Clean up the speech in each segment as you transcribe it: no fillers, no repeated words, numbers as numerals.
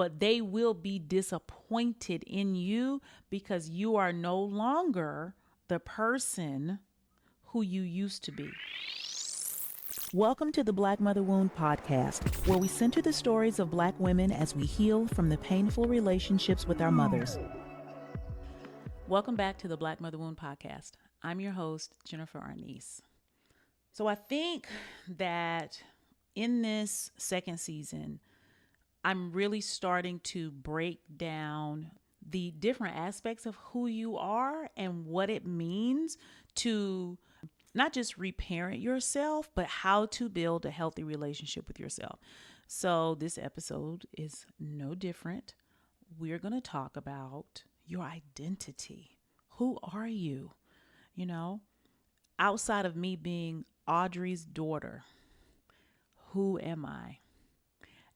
but they will be disappointed in you because you are no longer the person who you used to be. Welcome to the Black Mother Wound podcast, where we center the stories of Black women as we heal from the painful relationships with our mothers. Welcome back to the Black Mother Wound podcast. I'm your host, Jennifer Arnice. So I think that in this second season, I'm really starting to break down the different aspects of who you are and what it means to not just reparent yourself, but how to build a healthy relationship with yourself. So this episode is no different. We're going to talk about your identity. Who are you? You know, outside of me being Audrey's daughter, who am I?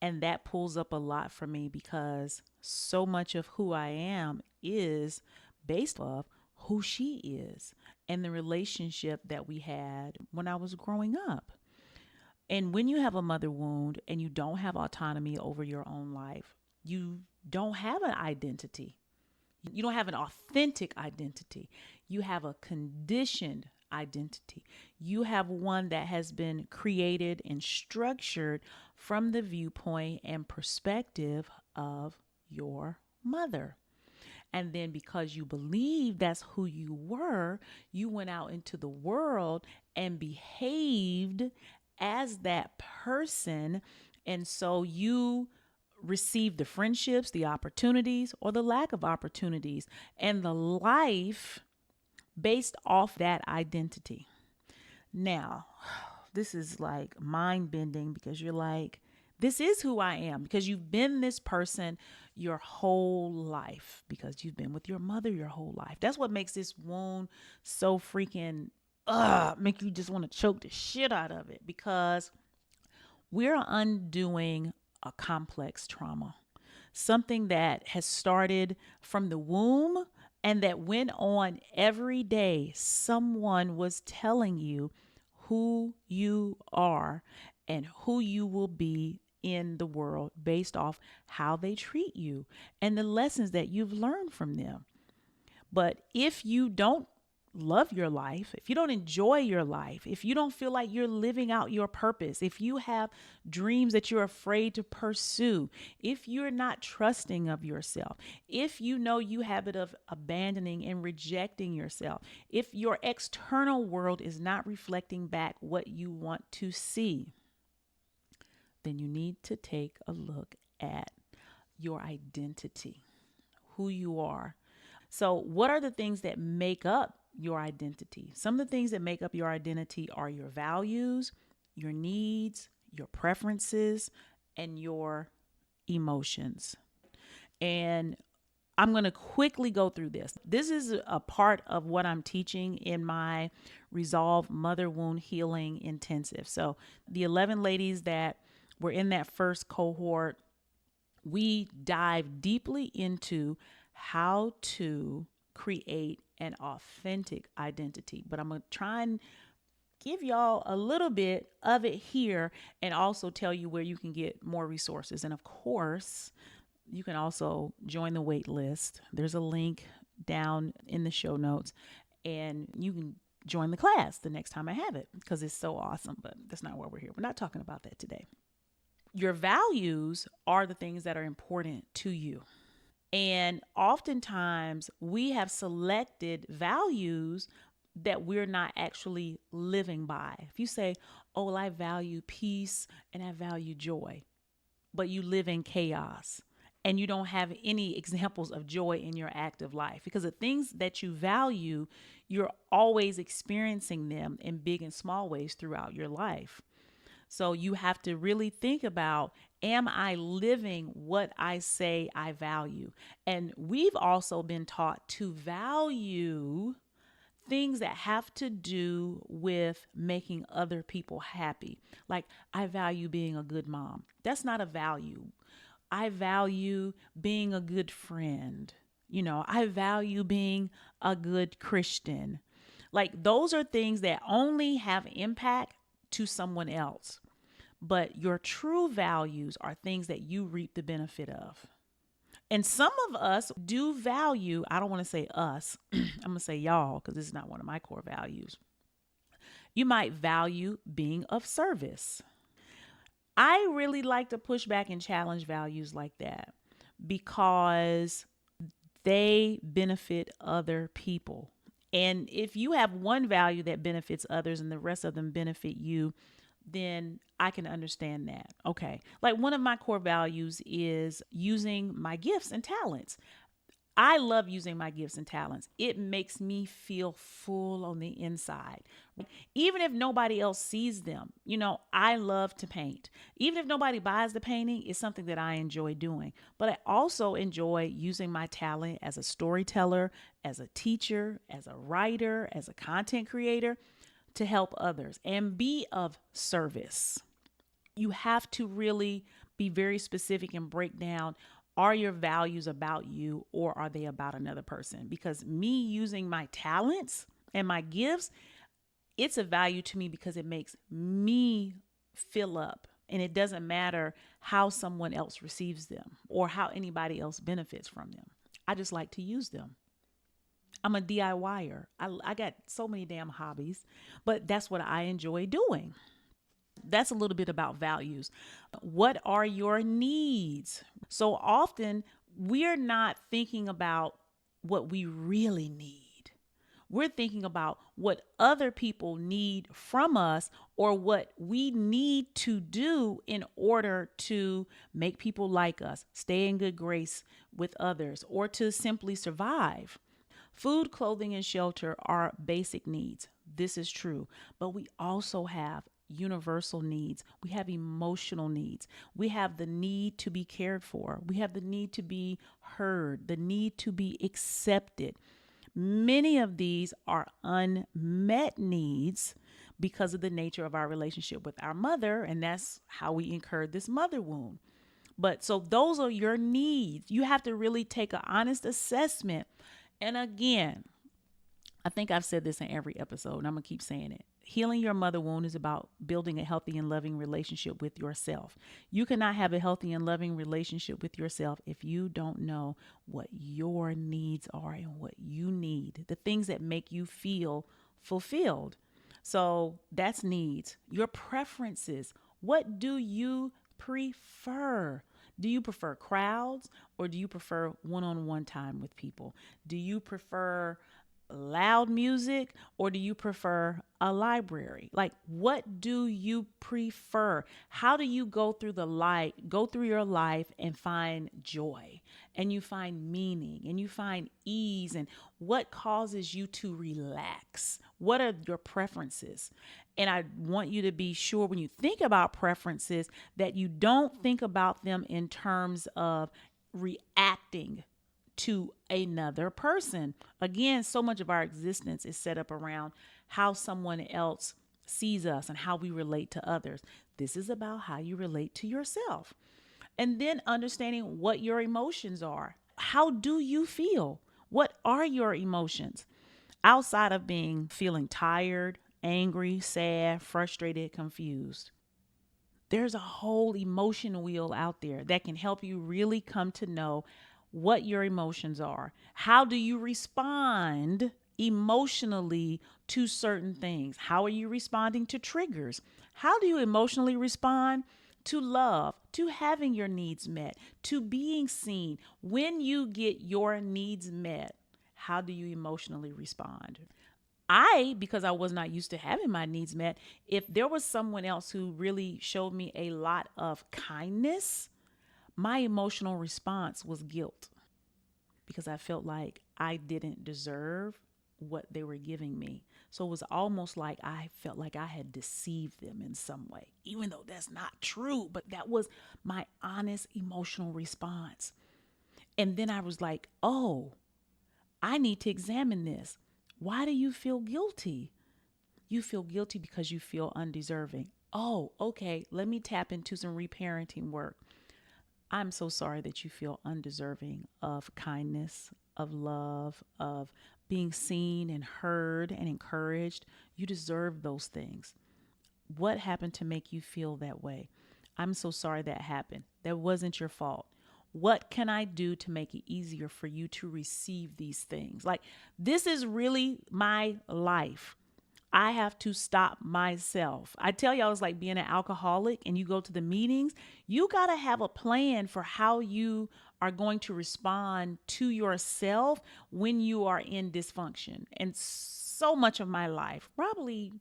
And that pulls up a lot for me because so much of who I am is based off who she is and the relationship that we had when I was growing up. And when you have a mother wound and you don't have autonomy over your own life, you don't have an identity. You don't have an authentic identity. You have a conditioned identity. You have one that has been created and structured from the viewpoint and perspective of your mother. And then because you believe that's who you were, you went out into the world and behaved as that person. And so you received the friendships, the opportunities, or the lack of opportunities, and the life based off that identity. Now, this is like mind bending because you're like, this is who I am, because you've been this person your whole life, because you've been with your mother your whole life. That's what makes this wound so freaking, make you just want to choke the shit out of it, because we're undoing a complex trauma, something that has started from the womb and that went on every day. Someone was telling you who you are and who you will be in the world based off how they treat you and the lessons that you've learned from them. But if you don't love your life, if you don't enjoy your life, if you don't feel like you're living out your purpose, if you have dreams that you're afraid to pursue, if you're not trusting of yourself, if you know you habit of abandoning and rejecting yourself, if your external world is not reflecting back what you want to see, then you need to take a look at your identity, who you are. So what are the things that make up your identity? Some of the things that make up your identity are your values, your needs, your preferences, and your emotions. And I'm going to quickly go through this. This is a part of what I'm teaching in my Resolve Mother Wound Healing Intensive. So the 11 ladies that were in that first cohort, we dive deeply into how to create an authentic identity. But I'm going to try and give y'all a little bit of it here and also tell you where you can get more resources. And of course, you can also join the wait list. There's a link down in the show notes and you can join the class the next time I have it because it's so awesome. But that's not why we're here. We're not talking about that today. Your values are the things that are important to you. And oftentimes we have selected values that we're not actually living by. If you say, oh, well, I value peace and I value joy, but you live in chaos and you don't have any examples of joy in your active life, because the things that you value, you're always experiencing them in big and small ways throughout your life. So you have to really think about, am I living what I say I value? And we've also been taught to value things that have to do with making other people happy. Like, I value being a good mom. That's not a value. I value being a good friend. You know, I value being a good Christian. Like, those are things that only have impact to someone else. but your true values are things that you reap the benefit of. And some of us do value, I don't want to say us, I'm going to say y'all because this is not one of my core values. You might value being of service. I really like to push back and challenge values like that because they benefit other people. And if you have one value that benefits others and the rest of them benefit you, then I can understand that. Okay. Like one of my core values is using my gifts and talents. I love using my gifts and talents. It makes me feel full on the inside. Even if nobody else sees them, I love to paint. Even if nobody buys the painting, it's something that I enjoy doing. But I also enjoy using my talent as a storyteller, as a teacher, as a writer, as a content creator to help others and be of service. You have to really be very specific and break down, are your values about you or are they about another person? Because me using my talents and my gifts, it's a value to me because it makes me fill up. And it doesn't matter how someone else receives them or how anybody else benefits from them. I just like to use them. I'm a DIYer. I got so many damn hobbies, but that's what I enjoy doing. That's a little bit about values. What are your needs? So often we're not thinking about what we really need. We're thinking about what other people need from us or what we need to do in order to make people like us, stay in good grace with others, or to simply survive. Food, clothing, and shelter are basic needs. This is true. But we also have universal needs. We have emotional needs. We have the need to be cared for. We have the need to be heard, the need to be accepted. Many of these are unmet needs because of the nature of our relationship with our mother, and that's how we incurred this mother wound. But so those are your needs. You have to really take an honest assessment. And again, I think I've said this in every episode, and I'm going to keep saying it. Healing your mother wound is about building a healthy and loving relationship with yourself. You cannot have a healthy and loving relationship with yourself if you don't know what your needs are and what you need, the things that make you feel fulfilled. So that's needs. Your preferences. What do you prefer? Do you prefer crowds or do you prefer one-on-one time with people? Do you prefer loud music or do you prefer a library? Like, what do you prefer? How do you go through your life and find joy and you find meaning and you find ease, and what causes you to relax? What are your preferences? And I want you to be sure when you think about preferences that you don't think about them in terms of reacting to another person. Again, so much of our existence is set up around how someone else sees us and how we relate to others. This is about how you relate to yourself. And then understanding what your emotions are. How do you feel? What are your emotions? Outside of feeling tired, angry, sad, frustrated, confused. There's a whole emotion wheel out there that can help you really come to know what your emotions are. How do you respond emotionally to certain things? How are you responding to triggers? How do you emotionally respond to love, to having your needs met, to being seen? When you get your needs met, how do you emotionally respond? Because I was not used to having my needs met, if there was someone else who really showed me a lot of kindness, my emotional response was guilt because I felt like I didn't deserve what they were giving me. So it was almost like I felt like I had deceived them in some way, even though that's not true. But that was my honest emotional response. And then I was like, oh, I need to examine this. Why do you feel guilty? You feel guilty because you feel undeserving. Oh, okay. Let me tap into some reparenting work. I'm so sorry that you feel undeserving of kindness, of love, of being seen and heard and encouraged. You deserve those things. What happened to make you feel that way? I'm so sorry that happened. That wasn't your fault. What can I do to make it easier for you to receive these things? Like, this is really my life. I have to stop myself. I tell y'all, it's like being an alcoholic and you go to the meetings. You got to have a plan for how you are going to respond to yourself when you are in dysfunction. And so much of my life, probably,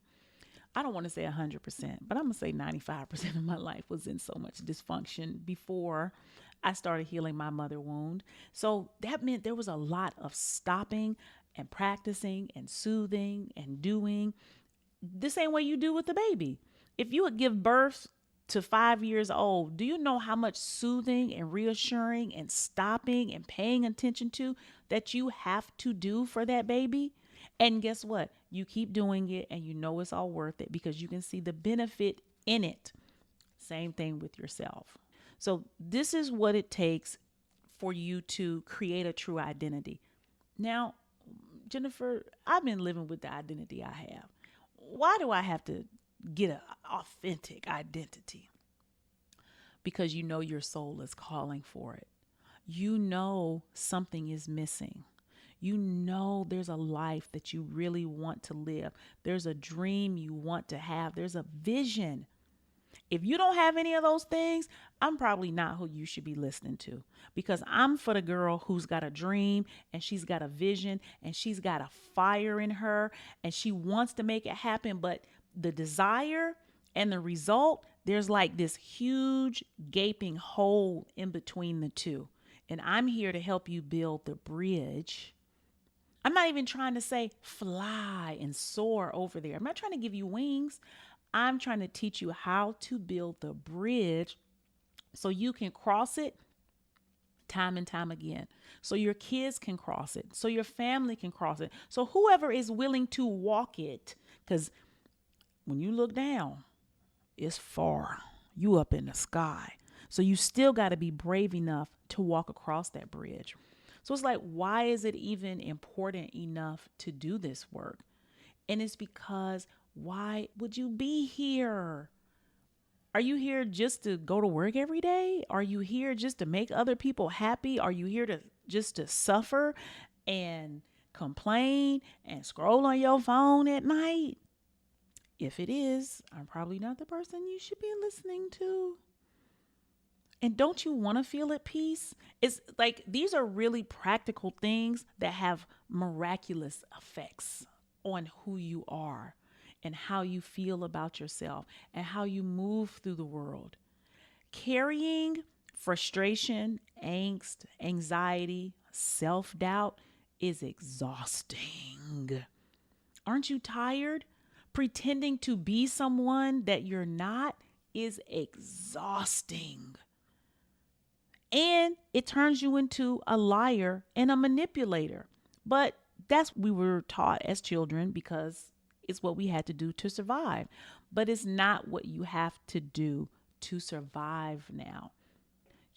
I don't want to say 100%, but I'm going to say 95% of my life was in so much dysfunction before I started healing my mother wound. So that meant there was a lot of stopping and practicing and soothing and doing the same way you do with the baby. If you would give birth to 5 years old, do you know how much soothing and reassuring and stopping and paying attention to that you have to do for that baby? And guess what? You keep doing it and you know it's all worth it because you can see the benefit in it. Same thing with yourself. So this is what it takes for you to create a true identity. Now, Jennifer, I've been living with the identity I have. Why do I have to get an authentic identity? Because you know your soul is calling for it. You know something is missing. You know there's a life that you really want to live. There's a dream you want to have. There's a vision. If you don't have any of those things, I'm probably not who you should be listening to, because I'm for the girl who's got a dream and she's got a vision and she's got a fire in her and she wants to make it happen. But the desire and the result, there's like this huge gaping hole in between the two. And I'm here to help you build the bridge. I'm not even trying to say fly and soar over there. I'm not trying to give you wings. I'm trying to teach you how to build the bridge so you can cross it time and time again. So your kids can cross it. So your family can cross it. So whoever is willing to walk it, because when you look down, it's far. You up in the sky. So you still got to be brave enough to walk across that bridge. So it's like, why is it even important enough to do this work? And it's because, why would you be here? Are you here just to go to work every day? Are you here just to make other people happy? Are you here to just to suffer and complain and scroll on your phone at night? If it is, I'm probably not the person you should be listening to. And don't you want to feel at peace? It's like, these are really practical things that have miraculous effects on who you are and how you feel about yourself and how you move through the world. Carrying frustration, angst, anxiety, self-doubt is exhausting. Aren't you tired? Pretending to be someone that you're not is exhausting. And it turns you into a liar and a manipulator. But that's what we were taught as children, because it's what we had to do to survive. But it's not what you have to do to survive now.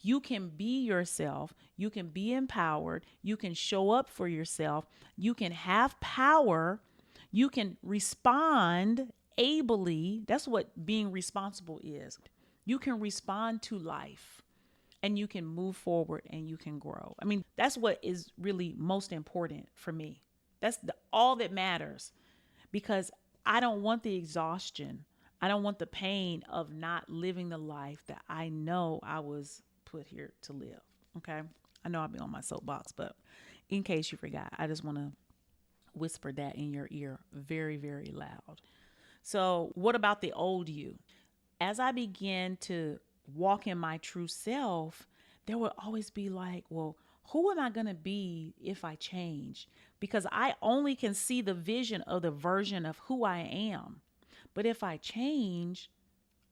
You can be yourself. You can be empowered. You can show up for yourself. You can have power. You can respond ably. That's what being responsible is. You can respond to life and you can move forward and you can grow. I mean, that's what is really most important for me. That's all that matters, because I don't want the exhaustion. I don't want the pain of not living the life that I know I was put here to live. Okay. I know I'll be on my soapbox, but in case you forgot, I just want to whisper that in your ear very, very loud. So what about the old you? As I began to walk in my true self, there would always be like, well, who am I going to be if I change? Because I only can see the vision of the version of who I am. But if I change,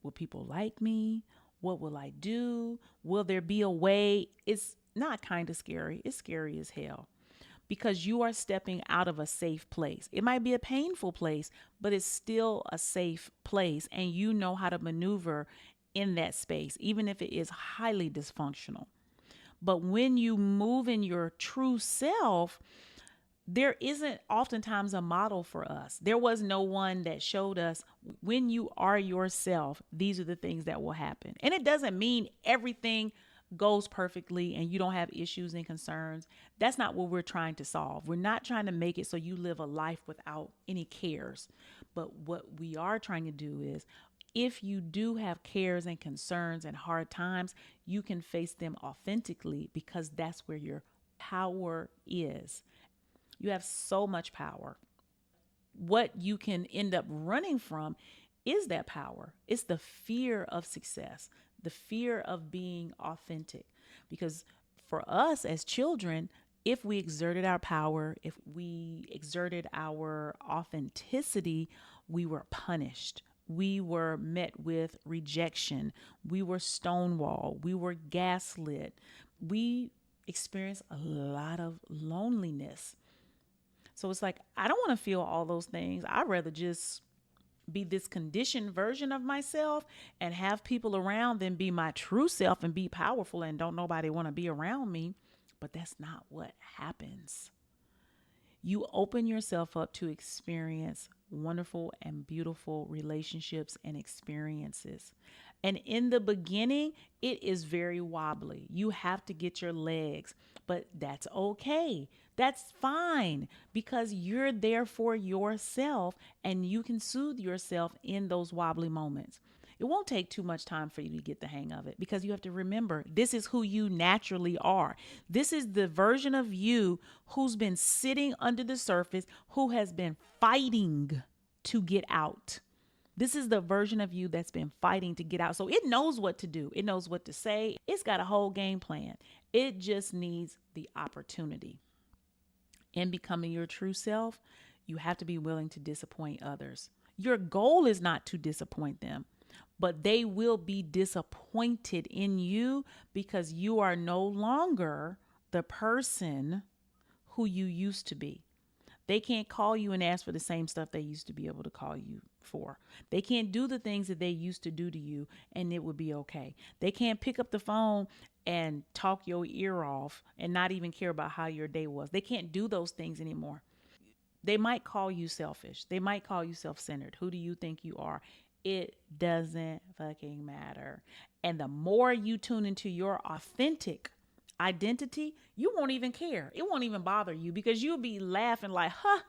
will people like me? What will I do? Will there be a way? It's not kind of scary. It's scary as hell, because you are stepping out of a safe place. It might be a painful place, but it's still a safe place. And you know how to maneuver in that space, even if it is highly dysfunctional. But when you move in your true self, there isn't oftentimes a model for us. There was no one that showed us when you are yourself, these are the things that will happen. And it doesn't mean everything goes perfectly and you don't have issues and concerns. That's not what we're trying to solve. We're not trying to make it so you live a life without any cares. But what we are trying to do is, if you do have cares and concerns and hard times, you can face them authentically, because that's where your power is. You have so much power. What you can end up running from is that power. It's the fear of success, the fear of being authentic. Because for us as children, if we exerted our power, if we exerted our authenticity, we were punished. We were met with rejection. We were stonewalled. We were gaslit. We experienced a lot of loneliness. So it's like, I don't want to feel all those things. I'd rather just be this conditioned version of myself and have people around than be my true self and be powerful and don't nobody want to be around me. But that's not what happens. You open yourself up to experience wonderful and beautiful relationships and experiences. And in the beginning, it is very wobbly. You have to get your legs, but that's okay. That's fine, because you're there for yourself and you can soothe yourself in those wobbly moments. It won't take too much time for you to get the hang of it, because you have to remember, this is who you naturally are. This is the version of you who's been sitting under the surface, who has been fighting to get out. This is the version of you that's been fighting to get out. So it knows what to do. It knows what to say. It's got a whole game plan. It just needs the opportunity. In becoming your true self, you have to be willing to disappoint others. Your goal is not to disappoint them, but they will be disappointed in you because you are no longer the person who you used to be. They can't call you and ask for the same stuff they used to be able to call you for. They can't do the things that they used to do to you and it would be okay. They can't pick up the phone and talk your ear off and not even care about how your day was. They can't do those things anymore. They might call you selfish. They might call you self-centered. Who do you think you are? It doesn't fucking matter. And the more you tune into your authentic identity, you won't even care. It won't even bother you, because you'll be laughing like, huh,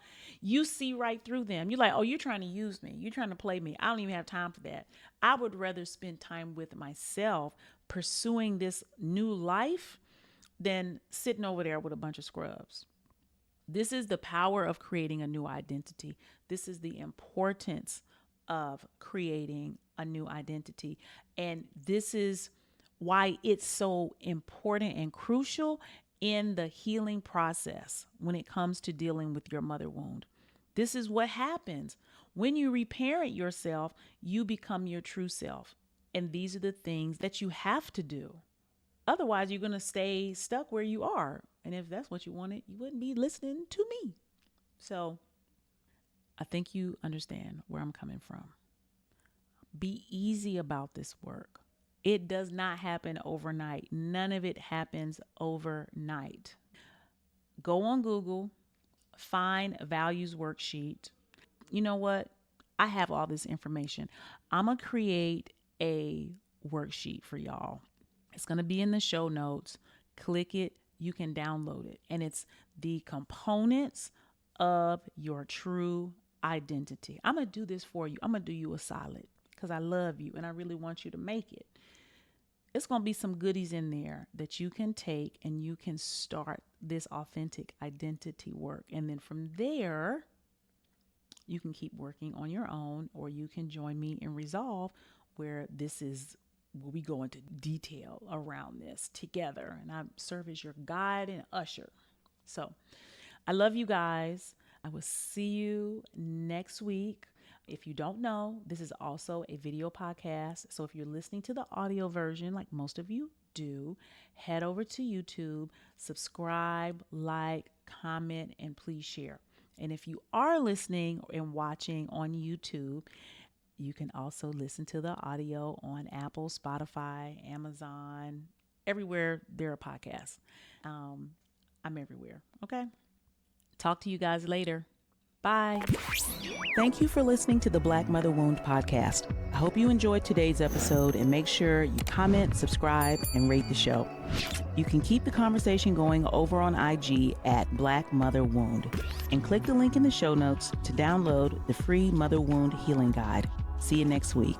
you see right through them. You're like, oh, you're trying to use me. You're trying to play me. I don't even have time for that. I would rather spend time with myself pursuing this new life than sitting over there with a bunch of scrubs. This is the power of creating a new identity. This is the importance of creating a new identity. And this is why it's so important and crucial in the healing process when it comes to dealing with your mother wound. This is what happens. When you reparent yourself, you become your true self. And these are the things that you have to do. Otherwise, you're going to stay stuck where you are. And if that's what you wanted, you wouldn't be listening to me. So I think you understand where I'm coming from. Be easy about this work. It does not happen overnight. None of it happens overnight. Go on Google, find a values worksheet. You know what? I have all this information. I'm going to create a worksheet for y'all. It's going to be in the show notes. Click it. You can download it. And it's the components of your true identity. I'm going to do this for you. I'm going to do you a solid because I love you and I really want you to make it. It's going to be some goodies in there that you can take and you can start this authentic identity work. And then from there, you can keep working on your own, or you can join me in Resolve, where this is where we go into detail around this together. And I serve as your guide and usher. So I love you guys. I will see you next week. If you don't know, this is also a video podcast. So if you're listening to the audio version, like most of you do, head over to YouTube, subscribe, like, comment, and please share. And if you are listening and watching on YouTube, you can also listen to the audio on Apple, Spotify, Amazon, everywhere there are podcasts. I'm everywhere. Okay. Talk to you guys later. Bye. Thank you for listening to the Black Mother Wound podcast. I hope you enjoyed today's episode and make sure you comment, subscribe, and rate the show. You can keep the conversation going over on IG at Black Mother Wound and click the link in the show notes to download the free Mother Wound Healing Guide. See you next week.